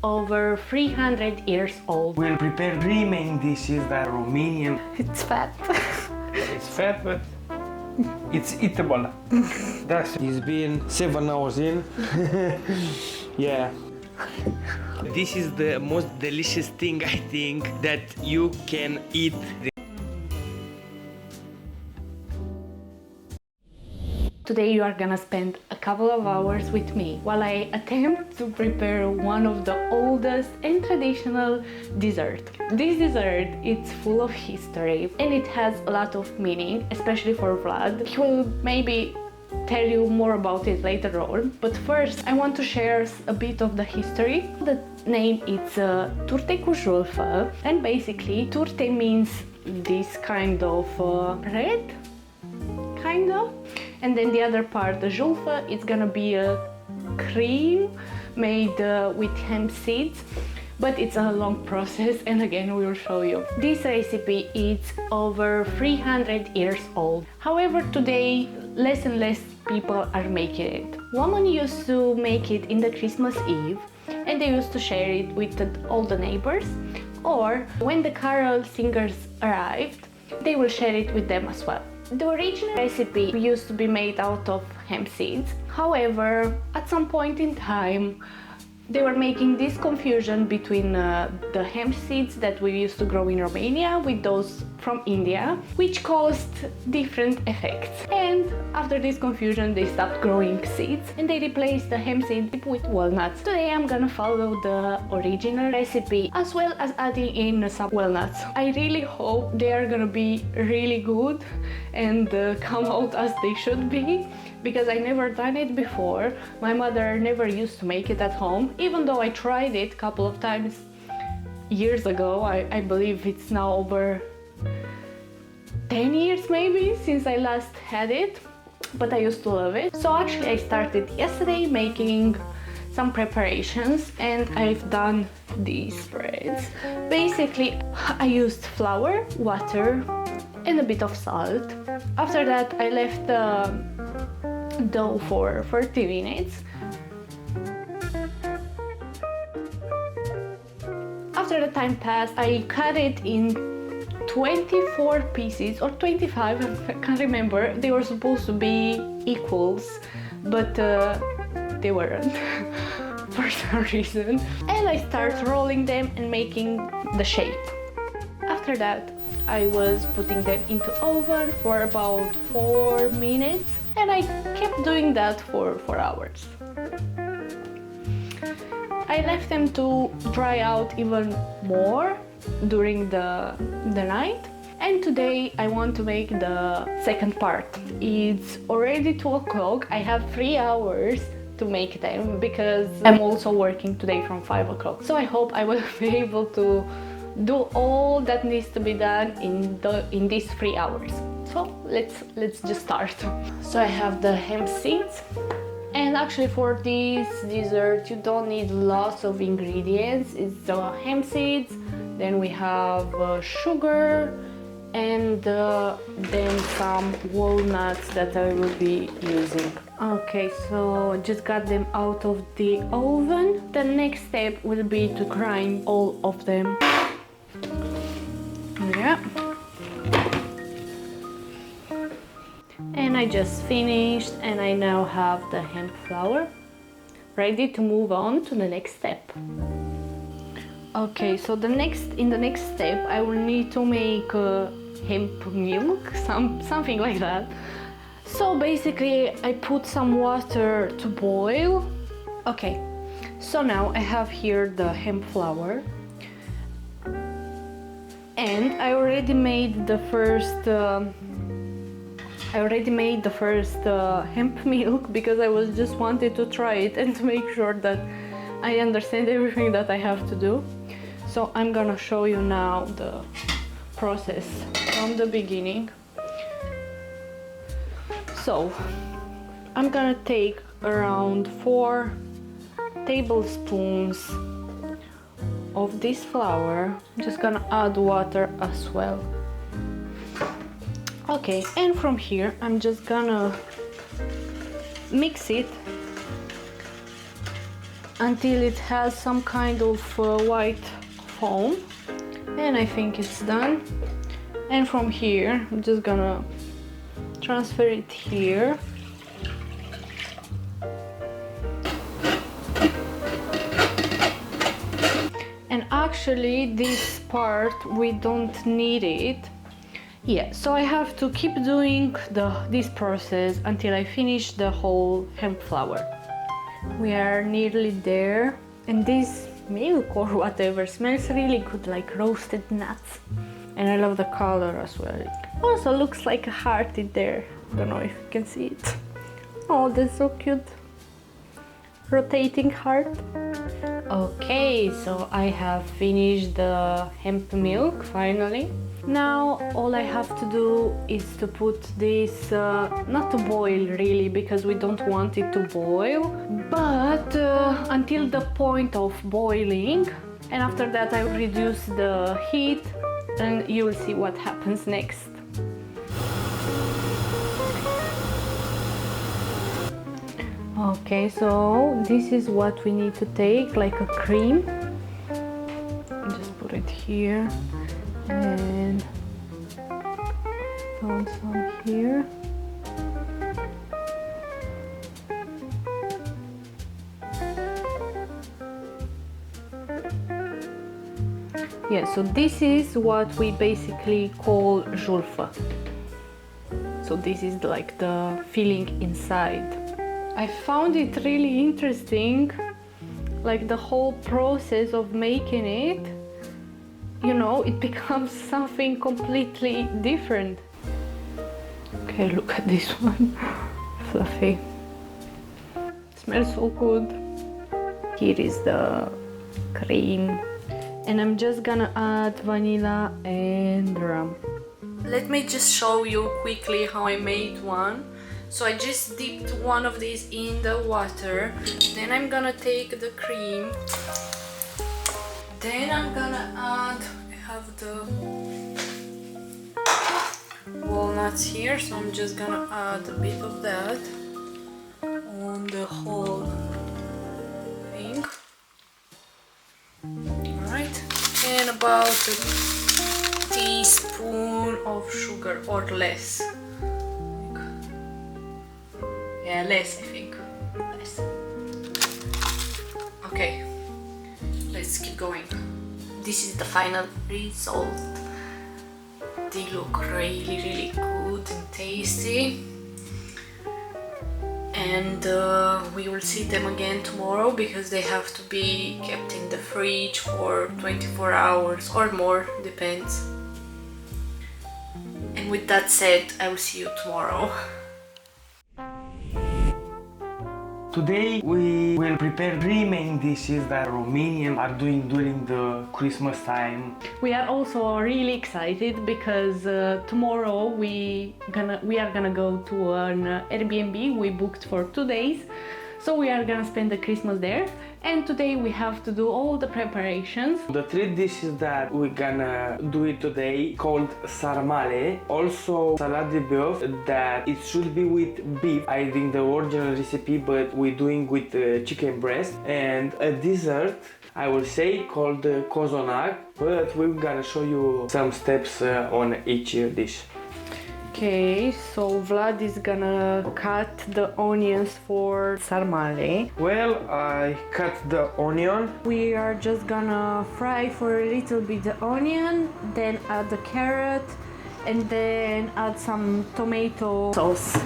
over 300 years old. We'll prepare three main dishes that are Romanian. It's fat. It's fat, but it's eatable. It's been 7 hours in. Yeah. This is the most delicious thing, I think, that you can eat. Today you are gonna spend a couple of hours with me while I attempt to prepare one of the oldest and traditional dessert. This dessert is full of history and it has a lot of meaning, especially for Vlad. He will maybe tell you more about it later on, but first I want to share a bit of the history. The name is Turte cu Julfa, and basically Turte means this kind of bread, kind of. And then the other part, the Julfa, it's gonna be a cream made with hemp seeds, but it's a long process, and again we will show you. This recipe is over 300 years old. However, today less and less people are making it. Women used to make it in the Christmas Eve, and they used to share it with all the neighbors, or when the carol singers arrived, they will share it with them as well. The original recipe used to be made out of hemp seeds. However, at some point in time, they were making this confusion between the hemp seeds that we used to grow in Romania with those from India, which caused different effects. And after this confusion, they stopped growing seeds and they replaced the hemp seeds with walnuts. Today I'm gonna follow the original recipe as well as adding in some walnuts. I really hope they are gonna be really good and come out as they should be, because I never done it before. My mother never used to make it at home, even though I tried it a couple of times years ago. I believe it's now over 10 years maybe since I last had it, but I used to love it. So actually I started yesterday making some preparations, and I've done these spreads. Basically I used flour, water and a bit of salt. After that I left the dough for 30 minutes. After the time passed, I cut it in 24 pieces or 25, I can't remember. They were supposed to be equals, but they weren't for some reason. And I started rolling them and making the shape. After that, I was putting them into oven for about 4 minutes, and I kept doing that for 4 hours. I left them to dry out even more during the night, and today I want to make the second part. It's already 2 o'clock. I have 3 hours to make them because I'm also working today from 5 o'clock. So I hope I will be able to do all that needs to be done in these 3 hours. So let's just start. So I have the hemp seeds, and actually for this dessert you don't need lots of ingredients. It's the hemp seeds, then we have sugar, and then some walnuts that I will be using. Okay, so just got them out of the oven. The next step will be to grind all of them. Yeah. And I just finished, and I now have the hemp flour ready to move on to the next step. Okay, so in the next step I will need to make hemp milk, something like that. So basically I put some water to boil. Okay, so now I have here the hemp flour, and I already made the first hemp milk because I was just wanted to try it and to make sure that I understand everything that I have to do. So I'm gonna show you now the process from the beginning. So I'm gonna take around 4 tablespoons of this flour. I'm just gonna add water as well. Okay, and from here I'm just gonna mix it until it has some kind of white foam, and I think it's done. And from here I'm just gonna transfer it here. And actually this part we don't need it. Yeah, so I have to keep doing this process until I finish the whole hemp flower. We are nearly there, and this milk or whatever smells really good, like roasted nuts. And I love the color as well. It also looks like a heart in there. I don't know if you can see it. Oh, that's so cute. Rotating heart. Okay, so I have finished the hemp milk finally. Now all I have to do is to put this, not to boil really, because we don't want it to boil, but until the point of boiling, and after that I will reduce the heat and you will see what happens next. Okay, so this is what we need to take, like a cream. Just put it here and found some here. Yeah, so this is what we basically call Julfa. So this is like the filling inside. I found it really interesting, like the whole process of making it. You know, it becomes something completely different. Okay, look at this one. Fluffy. Smells so good. Here is the cream. And I'm just gonna add vanilla and rum. Let me just show you quickly how I made one. So I just dipped one of these in the water. Then I'm gonna take the cream. Then I'm gonna add, I have the walnuts here, so I'm just gonna add a bit of that on the whole thing. Alright, and about a teaspoon of sugar or less. Yeah, less, I think. Less. Okay. Let's keep going. This is the final result. They look really, really good and tasty. And we will see them again tomorrow because they have to be kept in the fridge for 24 hours or more, depends. And with that said, I will see you tomorrow. Today we will prepare 3 main dishes that Romanians are doing during the Christmas time. We are also really excited because tomorrow we are gonna go to an Airbnb we booked for 2 days. So we are gonna spend the Christmas there, and today we have to do all the preparations. The 3 dishes that we're gonna do it today called Sarmale, also Salata de Bouef, that it should be with beef. I think the original recipe, but we're doing with chicken breast, and a dessert I will say called Cozonac, but we're gonna show you some steps on each dish. Okay, so Vlad is gonna cut the onions for sarmale. Well, I cut the onion. We are just gonna fry for a little bit the onion, then add the carrot, and then add some tomato sauce.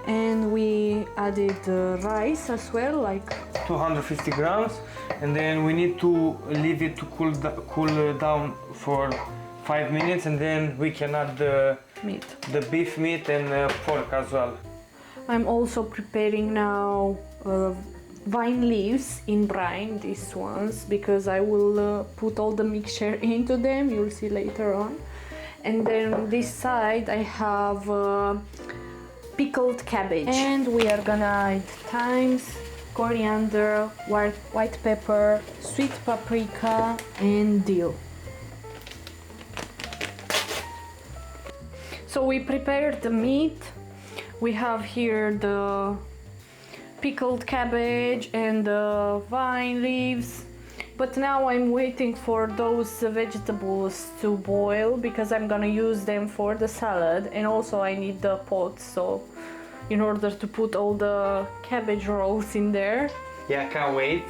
And we added the rice as well, like 250 grams, and then we need to leave it to cool down for 5 minutes, and then we can add the beef meat and pork as well. I'm also preparing now vine leaves in brine, these ones, because I will put all the mixture into them, you'll see later on. And then on this side I have pickled cabbage. And we are gonna add thyme, coriander, white pepper, sweet paprika and dill. So we prepared the meat. We have here the pickled cabbage and vine leaves. But now I'm waiting for those vegetables to boil because I'm gonna use them for the salad, and also I need the pot, so in order to put all the cabbage rolls in there. Yeah, can't wait.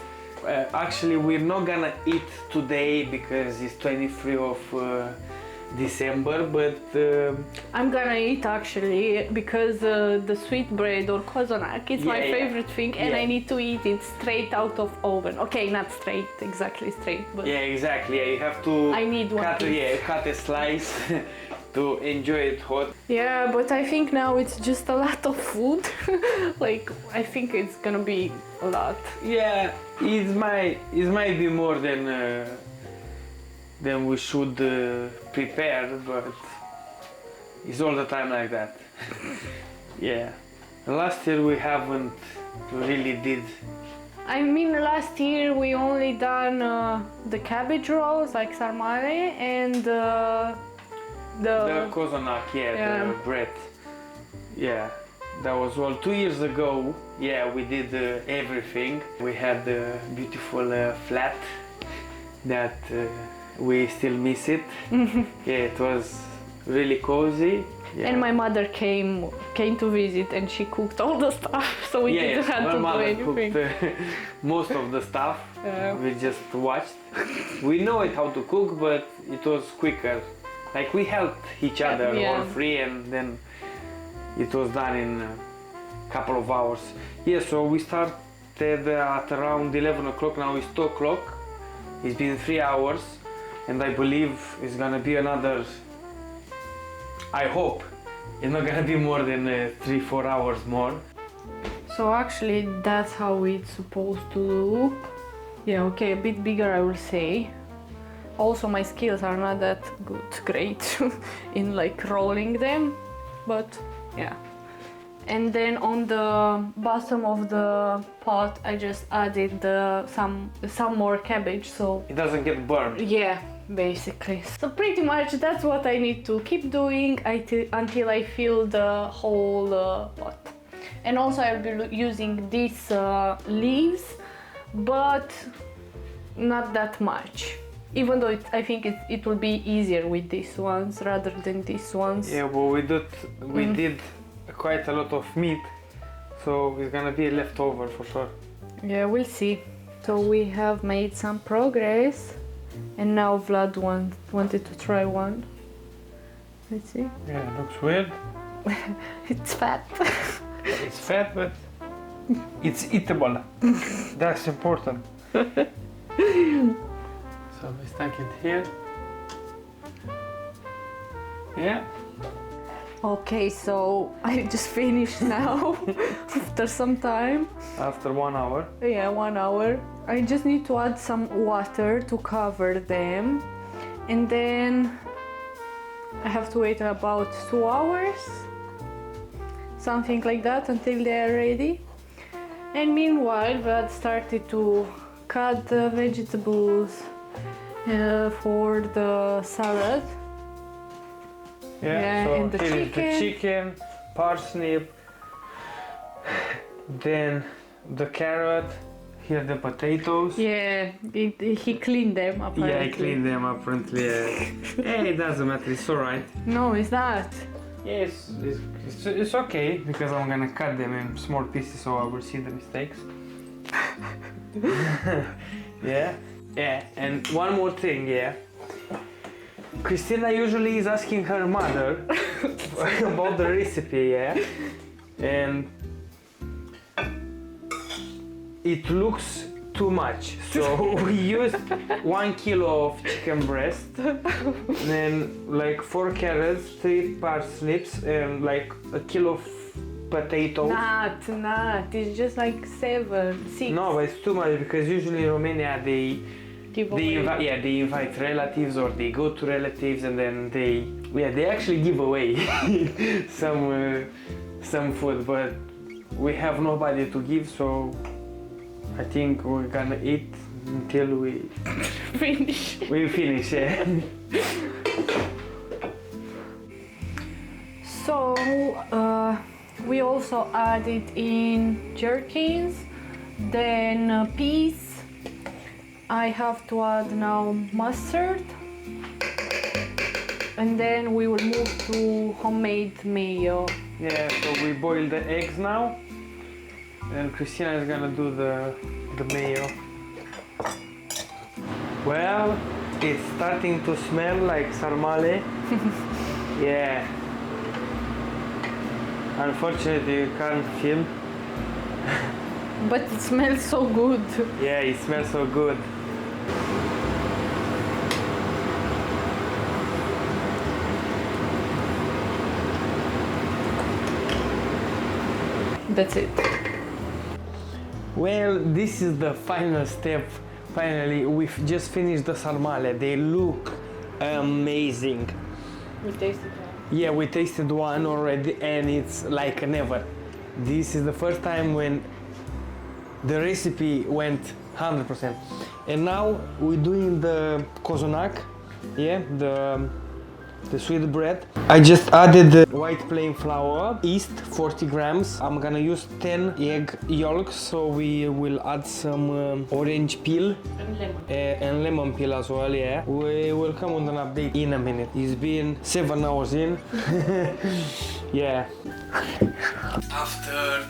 Actually, we're not gonna eat today because it's 23 of December, but I'm gonna eat actually because the sweet bread or Cozonac is my favorite thing, and I need to eat it straight out of oven. Okay, not straight, exactly straight, but yeah, exactly. Yeah, you have to I need one cut a slice to enjoy it hot. Yeah, but I think now it's just a lot of food. Like, I think it's gonna be a lot. Yeah, it might be more than we should prepare, but it's all the time like that. Yeah. Last year we haven't really did. I mean, last year we only done the cabbage rolls like sarmale and the Cozonac, the bread. Yeah, that was all 2 years ago. Yeah, we did everything. We had the beautiful flat that we still miss it. Yeah, it was really cozy. Yeah. And my mother came to visit, and she cooked all the stuff, so we didn't have to do anything. Cooked most of the stuff. We just watched. We know it how to cook, but it was quicker. Like, we helped each other all three, and then it was done in a couple of hours. Yeah, so we started at around 11 o'clock. Now it's 2 o'clock. It's been 3 hours, and I believe it's gonna be another. I hope it's not gonna be more than 3-4 hours more. So actually that's how it's supposed to look. Yeah, okay, a bit bigger I will say. Also my skills are not that great in like rolling them, but yeah. And then on the bottom of the pot I just added some more cabbage, so it doesn't get burned. Yeah, basically. So pretty much that's what I need to keep doing until I fill the whole pot. And also I'll be using these leaves, but not that much. Even though I think it will be easier with these ones rather than these ones. Yeah, well, we did quite a lot of meat, so it's gonna be leftover for sure. Yeah, we'll see. So we have made some progress, and now Vlad wanted to try one. Let's see. Yeah, it looks weird. It's fat. It's fat, but it's eatable. That's important. So we stuck it here. Yeah. Okay, so I just finished now after some time. After 1 hour. Yeah, 1 hour. I just need to add some water to cover them, and then I have to wait about 2 hours, something like that, until they are ready. And meanwhile, Vlad started to cut the vegetables for the salad. Yeah, so and the here is the chicken, parsnip, then the carrot, here the potatoes. Yeah, he cleaned them apparently. Yeah, I cleaned them apparently. Hey, it doesn't matter, it's alright. No, it's not. Yes, it's okay, because I'm gonna cut them in small pieces so I will see the mistakes. Yeah, and one more thing, Christina usually is asking her mother about the recipe, and it looks too much. So we used 1 kilo of chicken breast, and then like 4 carrots, 3 parsnips, and like a kilo of potatoes. Not. It's just like 7, 6. No, but it's too much because usually in Romania they invite relatives, or they go to relatives, and then they actually give away some food, but we have nobody to give, so I think we're gonna eat until we finish. We finish, So We also added in gherkins, then peas. I have to add now mustard. And then we will move to homemade mayo. Yeah, so we boil the eggs now. And Christina is gonna do the mayo. Well, it's starting to smell like sarmale. Yeah. Unfortunately, you can't film. But it smells so good. Yeah, it smells so good. That's it. Well, this is the final step. Finally, we've just finished the sarmale. They look amazing. We tasted one. Yeah, we tasted one already and it's like never. This is the first time when the recipe went 100%. And now we're doing the Cozonac, yeah, the sweet bread. I just added the white plain flour, yeast 40 grams. I'm gonna use 10 egg yolks, so we will add some orange peel and lemon peel as well, yeah. We will come with an update in a minute. It's been 7 hours in. Yeah. After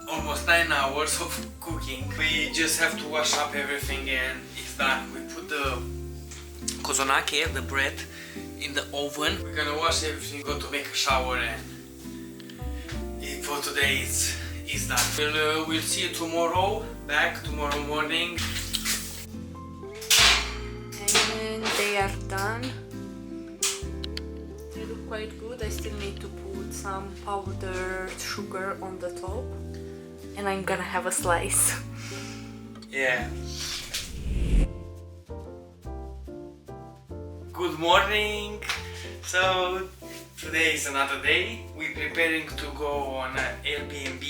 almost 9 hours of cooking, we just have to wash up everything and it's done. We put the Cozonac, the bread, in the oven. We're gonna wash everything, go to make a shower, and for today it's done. We'll see you tomorrow, back tomorrow morning. And they are done. They look quite good. I still need to put some powdered sugar on the top. And I'm gonna have a slice. Yeah. Good morning. So today is another day. We're preparing to go on an Airbnb.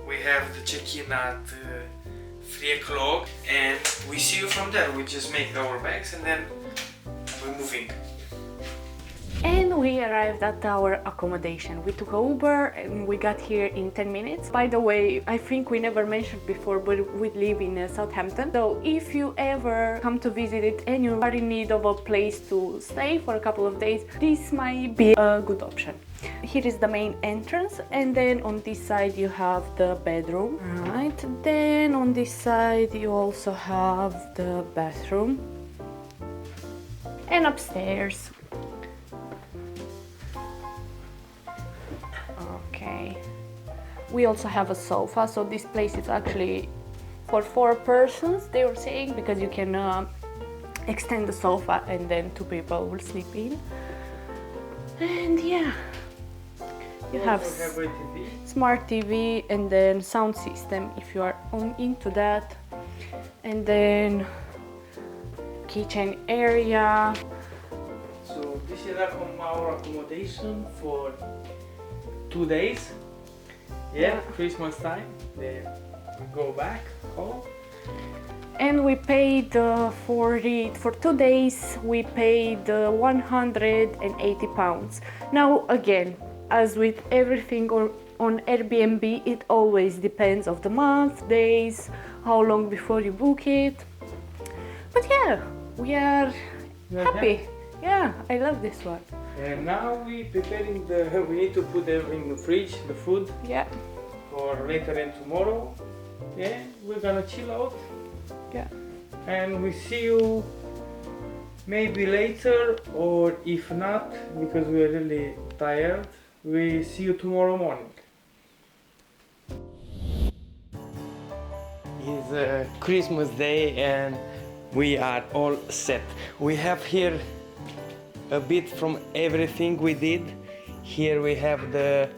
We have the check-in at 3 o'clock and we see you from there. We just make our bags and then we're moving. And we arrived at our accommodation. We took an Uber and we got here in 10 minutes. By the way, I think we never mentioned before, but we live in Southampton. So if you ever come to visit it and you are in need of a place to stay for a couple of days, this might be a good option. Here is the main entrance, and then on this side you have the bedroom. Right, then on this side you also have the bathroom. And upstairs. Okay, we also have a sofa, so this place is actually for 4 persons, they were saying, because you can extend the sofa and then 2 people will sleep in. And yeah, you have smart TV and then sound system if you are into that, and then kitchen area. So this is our accommodation for 2 days. Yeah, Christmas time. Then we go back home. And we paid for 2 days. We paid £180. Now again, as with everything on Airbnb, it always depends of the month, days, how long before you book it. But yeah, we are happy. Yeah, I love this one. And now we preparing we need to put everything in the fridge, the food. Yeah. For later and tomorrow. Yeah, we're gonna chill out. Yeah. And we see you maybe later, or if not, because we're really tired, we see you tomorrow morning. It's a Christmas day and we are all set. We have here a bit from everything we did. Here we have the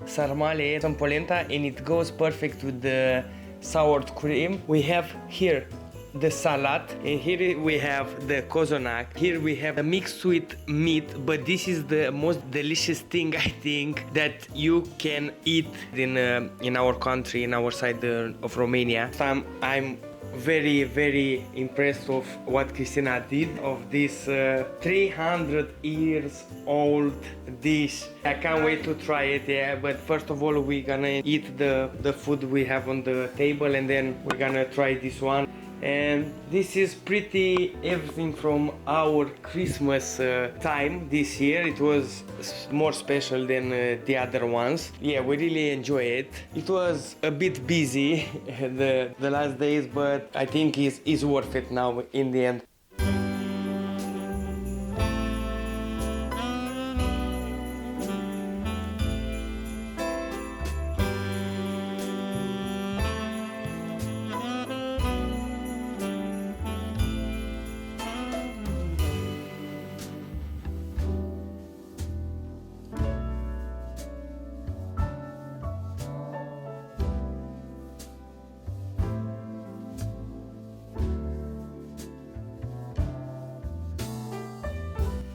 sarmale, some polenta, and it goes perfect with the sour cream. We have here the salad, and here we have the Cozonac. Here we have a mixed with meat, but this is the most delicious thing I think that you can eat in our country, in our side of Romania. I'm very impressed of what Christina did of this 300 years old dish. I can't wait to try it, yeah, but first of all we're gonna eat the food we have on the table, and then we're gonna try this one. And this is pretty everything from our Christmas time this year. It was more special than the other ones. Yeah, we really enjoy it. It was a bit busy the last days, but I think it's worth it now in the end.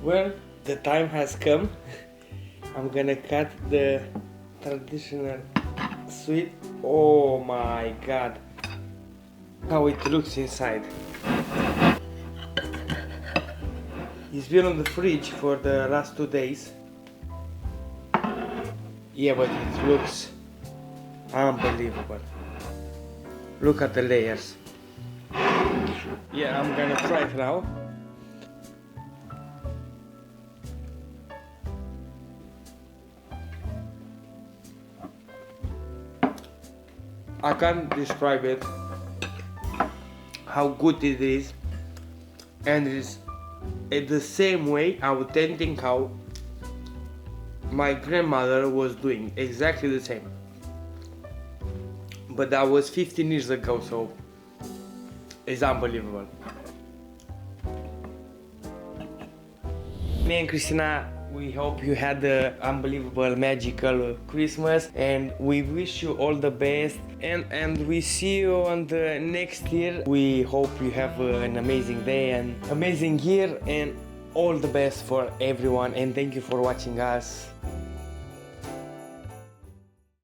Well, the time has come. I'm gonna cut the traditional sweet. Oh my god, how it looks inside. It's been on the fridge for the last 2 days. Yeah, but it looks unbelievable. Look at the layers. Yeah, I'm gonna try it now. I can't describe it, how good it is, and it's the same way, authentic how my grandmother was doing, exactly the same. But that was 15 years ago, so it's unbelievable. Me and Christina, we hope you had an unbelievable, magical Christmas, and we wish you all the best, and we see you on the next year. We hope you have an amazing day and amazing year, and all the best for everyone, and thank you for watching us.